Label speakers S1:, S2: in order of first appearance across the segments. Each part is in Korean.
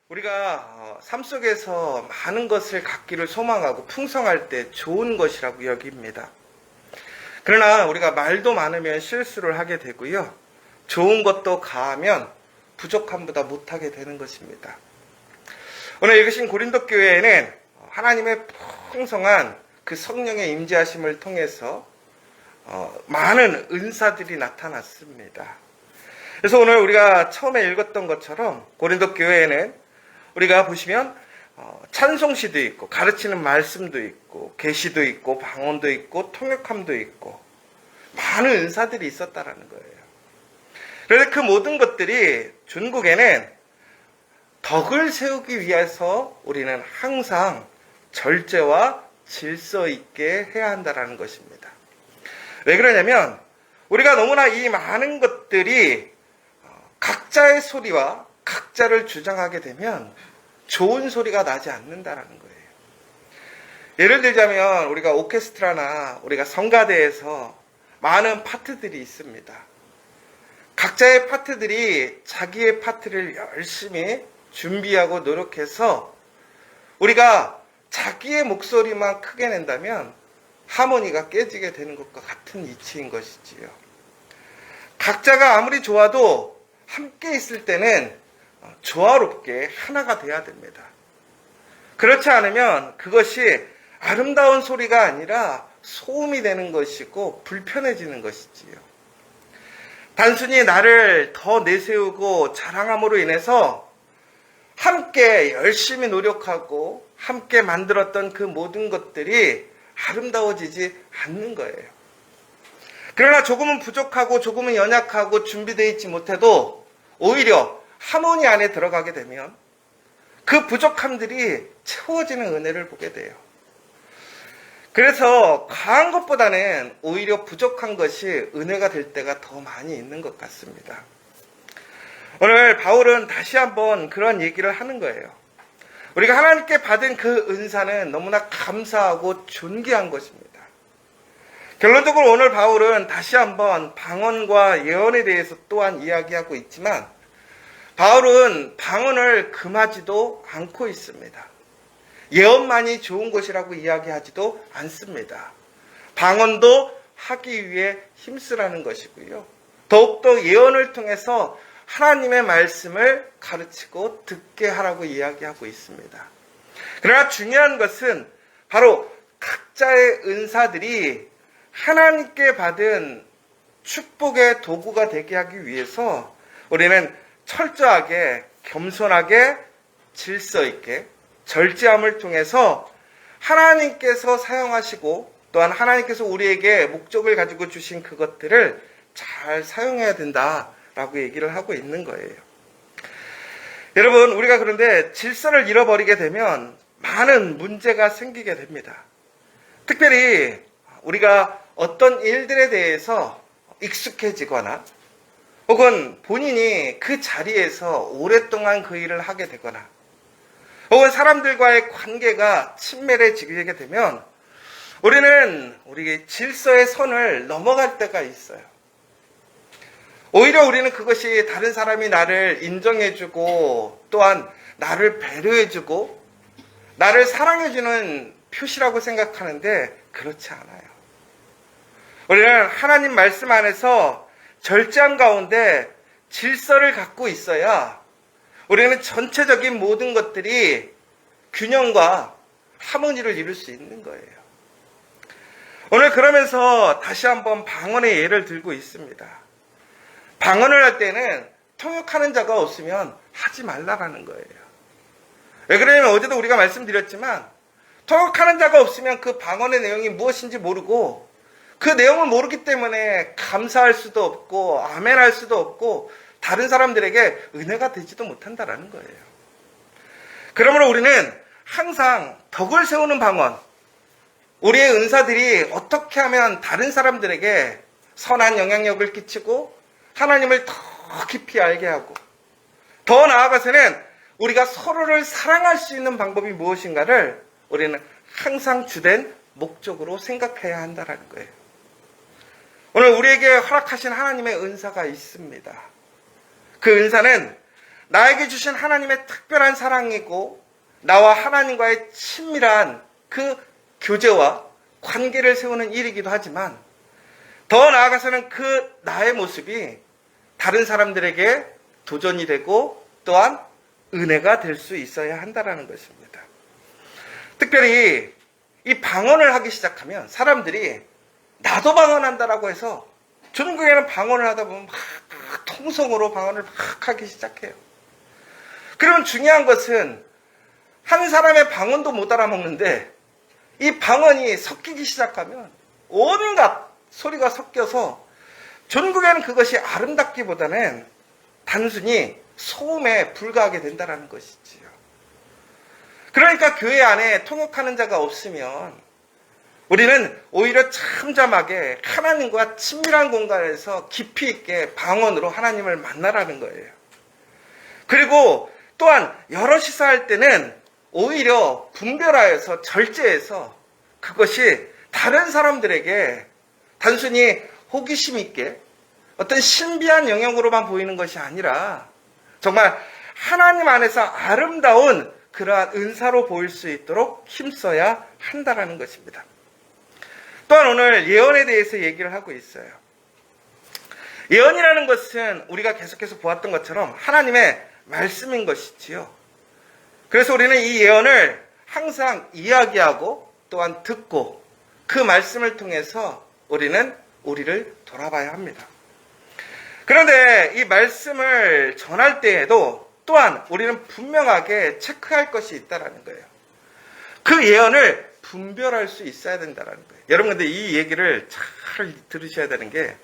S1: 우리가 삶 속에서 많은 것을 갖기를 소망하고 풍성할 때 좋은 것이라고 여깁니다. 그러나 우리가 말도 많으면 실수를 하게 되고요. 좋은 것도 가하면 부족함보다 못하게 되는 것입니다. 오늘 읽으신 고린도 교회에는 하나님의 풍성한 그 성령의 임재하심을 통해서 많은 은사들이 나타났습니다. 그래서 오늘 우리가 처음에 읽었던 것처럼 고린도 교회에는 우리가 보시면 찬송시도 있고 가르치는 말씀도 있고 계시도 있고 방언도 있고 통역함도 있고 많은 은사들이 있었다라는 거예요. 그런데 그 모든 것들이 중국에는 덕을 세우기 위해서 우리는 항상 절제와 질서 있게 해야 한다는 것입니다. 왜 그러냐면 우리가 너무나 이 많은 것들이 각자의 소리와 각자를 주장하게 되면 좋은 소리가 나지 않는다라는 거예요. 예를 들자면 우리가 오케스트라나 우리가 성가대에서 많은 파트들이 있습니다. 각자의 파트들이 자기의 파트를 열심히 준비하고 노력해서 우리가 자기의 목소리만 크게 낸다면 하모니가 깨지게 되는 것과 같은 이치인 것이지요. 각자가 아무리 좋아도 함께 있을 때는 조화롭게 하나가 돼야 됩니다. 그렇지 않으면 그것이 아름다운 소리가 아니라 소음이 되는 것이고 불편해지는 것이지요. 단순히 나를 더 내세우고 자랑함으로 인해서 함께 열심히 노력하고 함께 만들었던 그 모든 것들이 아름다워지지 않는 거예요. 그러나 조금은 부족하고 조금은 연약하고 준비되어 있지 못해도 오히려 하모니 안에 들어가게 되면 그 부족함들이 채워지는 은혜를 보게 돼요. 그래서 과한 것보다는 오히려 부족한 것이 은혜가 될 때가 더 많이 있는 것 같습니다. 오늘 바울은 다시 한번 그런 얘기를 하는 거예요. 우리가 하나님께 받은 그 은사는 너무나 감사하고 존귀한 것입니다. 결론적으로 오늘 바울은 다시 한번 방언과 예언에 대해서 또한 이야기하고 있지만 바울은 방언을 금하지도 않고 있습니다. 예언만이 좋은 것이라고 이야기하지도 않습니다. 방언도 하기 위해 힘쓰라는 것이고요. 더욱더 예언을 통해서 하나님의 말씀을 가르치고 듣게 하라고 이야기하고 있습니다. 그러나 중요한 것은 바로 각자의 은사들이 하나님께 받은 축복의 도구가 되게 하기 위해서 우리는 철저하게, 겸손하게, 질서 있게, 절제함을 통해서 하나님께서 사용하시고 또한 하나님께서 우리에게 목적을 가지고 주신 그것들을 잘 사용해야 된다라고 얘기를 하고 있는 거예요. 여러분, 우리가 그런데 질서를 잃어버리게 되면 많은 문제가 생기게 됩니다. 특별히 우리가 어떤 일들에 대해서 익숙해지거나 혹은 본인이 그 자리에서 오랫동안 그 일을 하게 되거나 혹은 사람들과의 관계가 친밀해지게 되면 우리는 우리의 질서의 선을 넘어갈 때가 있어요. 오히려 우리는 그것이 다른 사람이 나를 인정해주고 또한 나를 배려해주고 나를 사랑해주는 표시라고 생각하는데 그렇지 않아요. 우리는 하나님 말씀 안에서 절제함 가운데 질서를 갖고 있어야 우리는 전체적인 모든 것들이 균형과 하모니를 이룰 수 있는 거예요. 오늘 그러면서 다시 한번 방언의 예를 들고 있습니다. 방언을 할 때는 통역하는 자가 없으면 하지 말라라는 거예요. 왜 그러냐면 어제도 우리가 말씀드렸지만 통역하는 자가 없으면 그 방언의 내용이 무엇인지 모르고 그 내용을 모르기 때문에 감사할 수도 없고 아멘할 수도 없고 다른 사람들에게 은혜가 되지도 못한다라는 거예요. 그러므로 우리는 항상 덕을 세우는 방언, 우리의 은사들이 어떻게 하면 다른 사람들에게 선한 영향력을 끼치고 하나님을 더 깊이 알게 하고 더 나아가서는 우리가 서로를 사랑할 수 있는 방법이 무엇인가를 우리는 항상 주된 목적으로 생각해야 한다는 거예요. 오늘 우리에게 허락하신 하나님의 은사가 있습니다. 그 은사는 나에게 주신 하나님의 특별한 사랑이고 나와 하나님과의 친밀한 그 교제와 관계를 세우는 일이기도 하지만 더 나아가서는 그 나의 모습이 다른 사람들에게 도전이 되고 또한 은혜가 될 수 있어야 한다는 것입니다. 특별히 이 방언을 하기 시작하면 사람들이 나도 방언한다라고 해서 중국에는 방언을 하다 보면 막 통성으로 방언을 막 하기 시작해요. 그러면 중요한 것은 한 사람의 방언도 못 알아먹는데 이 방언이 섞이기 시작하면 온갖 소리가 섞여서 전국에는 그것이 아름답기보다는 단순히 소음에 불과하게 된다는 것이지요. 그러니까 교회 안에 통역하는 자가 없으면 우리는 오히려 참담하게 하나님과 친밀한 공간에서 깊이 있게 방언으로 하나님을 만나라는 거예요. 그리고 또한 여럿이서 할 때는 오히려 분별하여서 절제해서 그것이 다른 사람들에게 단순히 호기심 있게 어떤 신비한 영역으로만 보이는 것이 아니라 정말 하나님 안에서 아름다운 그러한 은사로 보일 수 있도록 힘써야 한다는 것입니다. 또한 오늘 예언에 대해서 얘기를 하고 있어요. 예언이라는 것은 우리가 계속해서 보았던 것처럼 하나님의 말씀인 것이지요. 그래서 우리는 이 예언을 항상 이야기하고 또한 듣고 그 말씀을 통해서 우리는 우리를 돌아봐야 합니다. 그런데 이 말씀을 전할 때에도 또한 우리는 분명하게 체크할 것이 있다는 거예요. 그 예언을 분별할 수 있어야 된다는 거예요. 여러분 근데 이 얘기를 잘 들으셔야 되는 게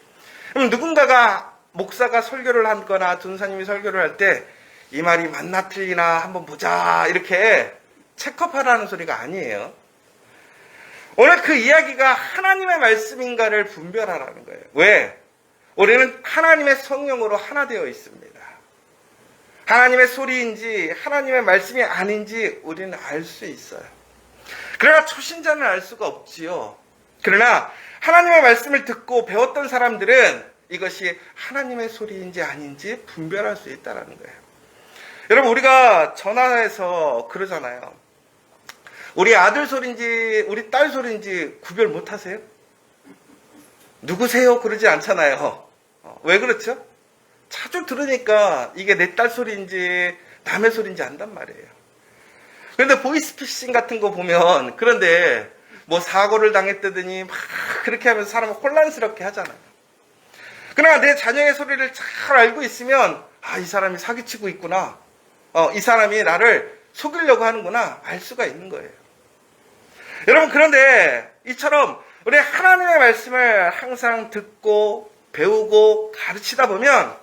S1: 누군가가 목사가 설교를 하거나 전사님이 설교를 할 때 이 말이 맞나 틀리나 한번 보자 이렇게 체크업하라는 소리가 아니에요. 오늘 그 이야기가 하나님의 말씀인가를 분별하라는 거예요. 왜? 우리는 하나님의 성령으로 하나 되어 있습니다. 하나님의 소리인지 하나님의 말씀이 아닌지 우리는 알 수 있어요. 그러나 초신자는 알 수가 없지요. 그러나 하나님의 말씀을 듣고 배웠던 사람들은 이것이 하나님의 소리인지 아닌지 분별할 수 있다는 거예요. 여러분 우리가 전화해서 그러잖아요. 우리 아들 소리인지 우리 딸 소리인지 구별 못 하세요? 누구세요? 그러지 않잖아요. 왜 그렇죠? 자주 들으니까 이게 내 딸 소리인지 남의 소리인지 안단 말이에요. 그런데 보이스피싱 같은 거 보면 그런데 뭐 사고를 당했다더니 막 그렇게 하면서 사람을 혼란스럽게 하잖아요. 그러나 내 자녀의 소리를 잘 알고 있으면 이 사람이 사기치고 있구나. 이 사람이 나를 속이려고 하는구나 알 수가 있는 거예요. 여러분 그런데 이처럼 우리 하나님의 말씀을 항상 듣고 배우고 가르치다 보면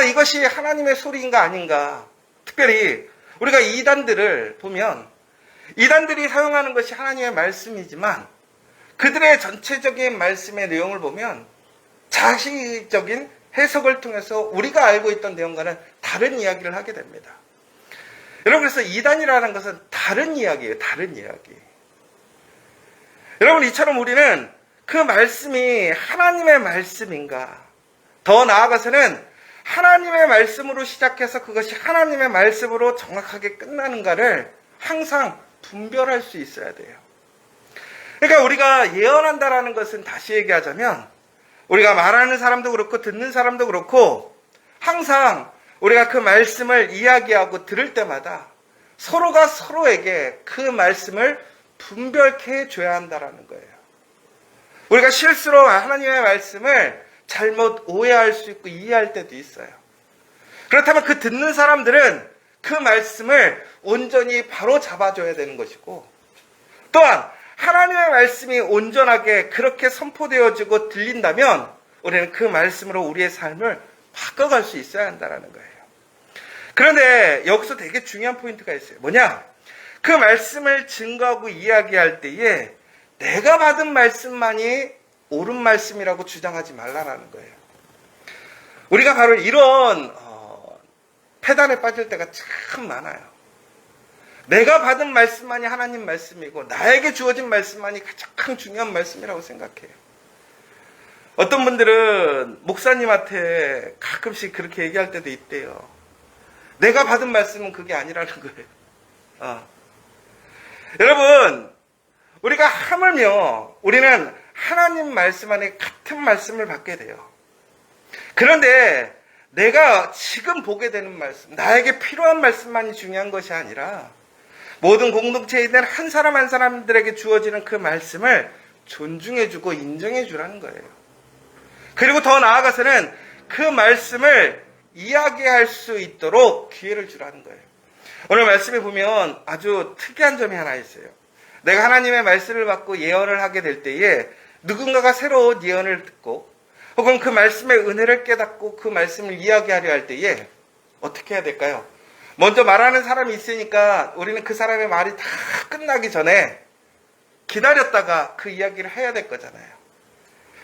S1: 이것이 하나님의 소리인가 아닌가. 특별히 우리가 이단들을 보면 이단들이 사용하는 것이 하나님의 말씀이지만 그들의 전체적인 말씀의 내용을 보면 자시적인 해석을 통해서 우리가 알고 있던 내용과는 다른 이야기를 하게 됩니다. 여러분 그래서 이단이라는 것은 다른 이야기예요. 다른 이야기. 여러분 이처럼 우리는 그 말씀이 하나님의 말씀인가 더 나아가서는 하나님의 말씀으로 시작해서 그것이 하나님의 말씀으로 정확하게 끝나는가를 항상 분별할 수 있어야 돼요. 그러니까 우리가 예언한다라는 것은 다시 얘기하자면 우리가 말하는 사람도 그렇고 듣는 사람도 그렇고 항상 우리가 그 말씀을 이야기하고 들을 때마다 서로가 서로에게 그 말씀을 분별케 해줘야 한다는 거예요. 우리가 실수로 하나님의 말씀을 잘못 오해할 수 있고 이해할 때도 있어요. 그렇다면 그 듣는 사람들은 그 말씀을 온전히 바로 잡아줘야 되는 것이고 또한 하나님의 말씀이 온전하게 그렇게 선포되어지고 들린다면 우리는 그 말씀으로 우리의 삶을 바꿔갈 수 있어야 한다는 거예요. 그런데 여기서 되게 중요한 포인트가 있어요. 뭐냐? 그 말씀을 증거하고 이야기할 때에 내가 받은 말씀만이 옳은 말씀이라고 주장하지 말라라는 거예요. 우리가 바로 이런 패단에 빠질 때가 참 많아요. 내가 받은 말씀만이 하나님 말씀이고 나에게 주어진 말씀만이 가장 중요한 말씀이라고 생각해요. 어떤 분들은 목사님한테 가끔씩 그렇게 얘기할 때도 있대요. 내가 받은 말씀은 그게 아니라는 거예요. 여러분, 우리가 하물며 우리는 하나님 말씀 안에 같은 말씀을 받게 돼요. 그런데 내가 지금 보게 되는 말씀, 나에게 필요한 말씀만이 중요한 것이 아니라 모든 공동체에 있는 한 사람 한 사람들에게 주어지는 그 말씀을 존중해주고 인정해주라는 거예요. 그리고 더 나아가서는 그 말씀을 이야기할 수 있도록 기회를 주라는 거예요. 오늘 말씀에 보면 아주 특이한 점이 하나 있어요. 내가 하나님의 말씀을 받고 예언을 하게 될 때에 누군가가 새로운 예언을 듣고 혹은 그 말씀의 은혜를 깨닫고 그 말씀을 이야기하려 할 때에 어떻게 해야 될까요? 먼저 말하는 사람이 있으니까 우리는 그 사람의 말이 다 끝나기 전에 기다렸다가 그 이야기를 해야 될 거잖아요.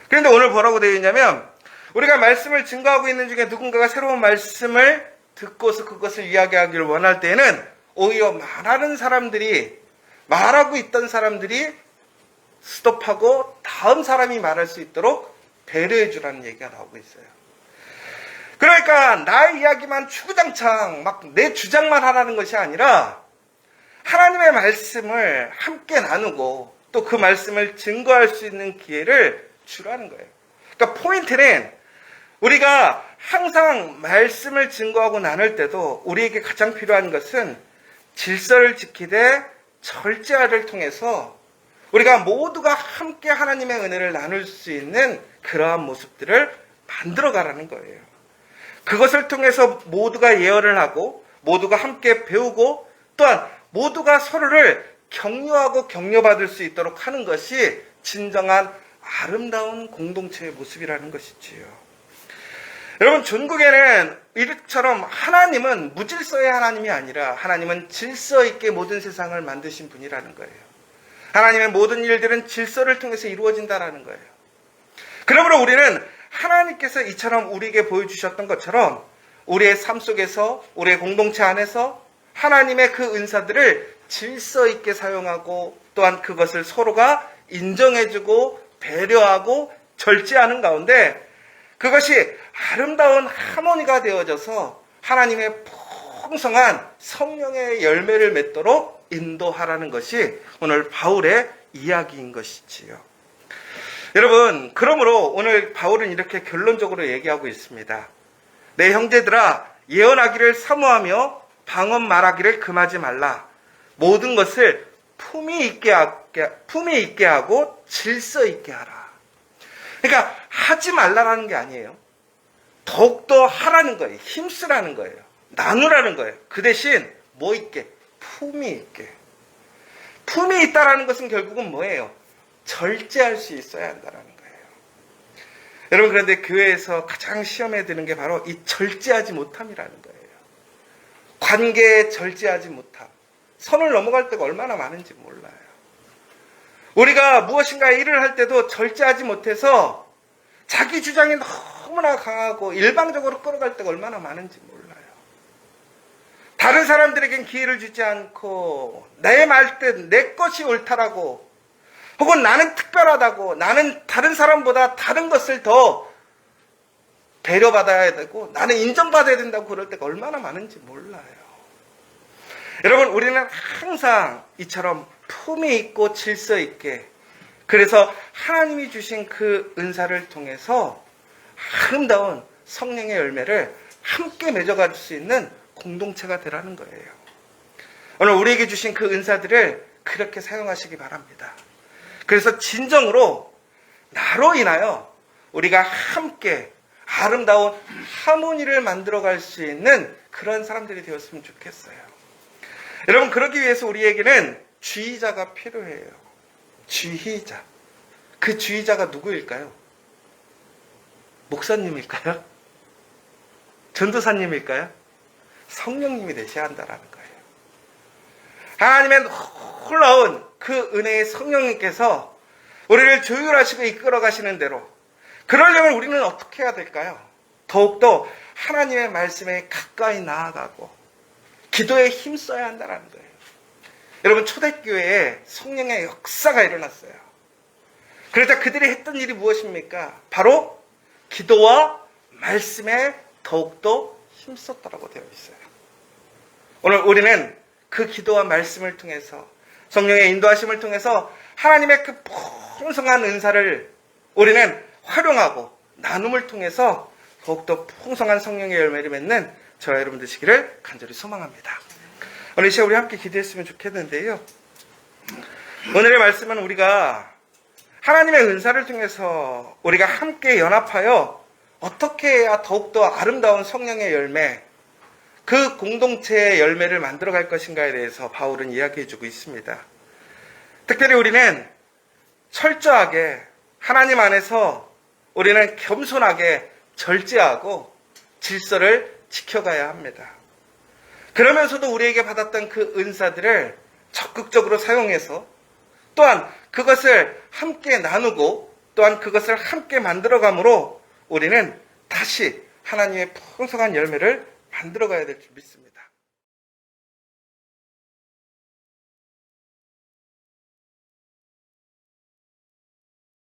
S1: 그런데 오늘 뭐라고 되어 있냐면 우리가 말씀을 증거하고 있는 중에 누군가가 새로운 말씀을 듣고서 그것을 이야기하기를 원할 때에는 오히려 말하고 있던 사람들이 스톱하고 다음 사람이 말할 수 있도록 배려해 주라는 얘기가 나오고 있어요. 그러니까 나의 이야기만 주구장창 막 내 주장만 하라는 것이 아니라 하나님의 말씀을 함께 나누고 또 그 말씀을 증거할 수 있는 기회를 주라는 거예요. 그러니까 포인트는 우리가 항상 말씀을 증거하고 나눌 때도 우리에게 가장 필요한 것은 질서를 지키되 절제를 통해서 우리가 모두가 함께 하나님의 은혜를 나눌 수 있는 그러한 모습들을 만들어가라는 거예요. 그것을 통해서 모두가 예언을 하고 모두가 함께 배우고 또한 모두가 서로를 격려하고 격려받을 수 있도록 하는 것이 진정한 아름다운 공동체의 모습이라는 것이지요. 여러분, 전국에는 이처럼 하나님은 무질서의 하나님이 아니라 하나님은 질서 있게 모든 세상을 만드신 분이라는 거예요. 하나님의 모든 일들은 질서를 통해서 이루어진다라는 거예요. 그러므로 우리는 하나님께서 이처럼 우리에게 보여주셨던 것처럼 우리의 삶 속에서 우리의 공동체 안에서 하나님의 그 은사들을 질서 있게 사용하고 또한 그것을 서로가 인정해주고 배려하고 절제하는 가운데 그것이 아름다운 하모니가 되어져서 하나님의 풍성한 성령의 열매를 맺도록 인도하라는 것이 오늘 바울의 이야기인 것이지요. 여러분, 그러므로 오늘 바울은 이렇게 결론적으로 얘기하고 있습니다. 내 형제들아, 예언하기를 사모하며 방언 말하기를 금하지 말라. 모든 것을 품위 있게 하고 질서 있게 하라. 그러니까 하지 말라라는 게 아니에요. 더욱더 하라는 거예요. 힘쓰라는 거예요. 나누라는 거예요. 그 대신 뭐 있게? 품위 있게. 품위 있다라는 것은 결국은 뭐예요? 절제할 수 있어야 한다는 거예요. 여러분, 그런데 교회에서 가장 시험에 드는 게 바로 이 절제하지 못함이라는 거예요. 관계에 절제하지 못함. 선을 넘어갈 때가 얼마나 많은지 몰라요. 우리가 무엇인가 일을 할 때도 절제하지 못해서 자기 주장이 너무나 강하고 일방적으로 끌어갈 때가 얼마나 많은지 몰라요. 다른 사람들에겐 기회를 주지 않고 내 말 때 내 것이 옳다라고 혹은 나는 특별하다고 나는 다른 사람보다 다른 것을 더 배려받아야 되고 나는 인정받아야 된다고 그럴 때가 얼마나 많은지 몰라요. 여러분, 우리는 항상 이처럼 품위 있고 질서 있게 그래서 하나님이 주신 그 은사를 통해서 아름다운 성령의 열매를 함께 맺어갈 수 있는 공동체가 되라는 거예요. 오늘 우리에게 주신 그 은사들을 그렇게 사용하시기 바랍니다. 그래서 진정으로 나로 인하여 우리가 함께 아름다운 하모니를 만들어갈 수 있는 그런 사람들이 되었으면 좋겠어요. 여러분, 그러기 위해서 우리에게는 지휘자가 필요해요. 지휘자. 그 지휘자가 누구일까요? 목사님일까요? 전도사님일까요? 성령님이 되셔야 한다는 거예요. 하나님의 놀라운 그 은혜의 성령님께서 우리를 조율하시고 이끌어 가시는 대로 그러려면 우리는 어떻게 해야 될까요? 더욱더 하나님의 말씀에 가까이 나아가고 기도에 힘써야 한다는 거예요. 여러분, 초대교회에 성령의 역사가 일어났어요. 그러자 그들이 했던 일이 무엇입니까? 바로 기도와 말씀에 더욱더 힘썼다라고 되어 있어요. 오늘 우리는 그 기도와 말씀을 통해서 성령의 인도하심을 통해서 하나님의 그 풍성한 은사를 우리는 활용하고 나눔을 통해서 더욱더 풍성한 성령의 열매를 맺는 저와 여러분 되시기를 간절히 소망합니다. 오늘 이 시간 우리 함께 기도했으면 좋겠는데요. 오늘의 말씀은 우리가 하나님의 은사를 통해서 우리가 함께 연합하여 어떻게 해야 더욱더 아름다운 성령의 열매, 그 공동체의 열매를 만들어갈 것인가에 대해서 바울은 이야기해주고 있습니다. 특별히 우리는 철저하게 하나님 안에서 우리는 겸손하게 절제하고 질서를 지켜가야 합니다. 그러면서도 우리에게 받았던 그 은사들을 적극적으로 사용해서 또한 그것을 함께 나누고 또한 그것을 함께 만들어감으로 우리는 다시 하나님의 풍성한 열매를 만들어가야 될 줄 믿습니다.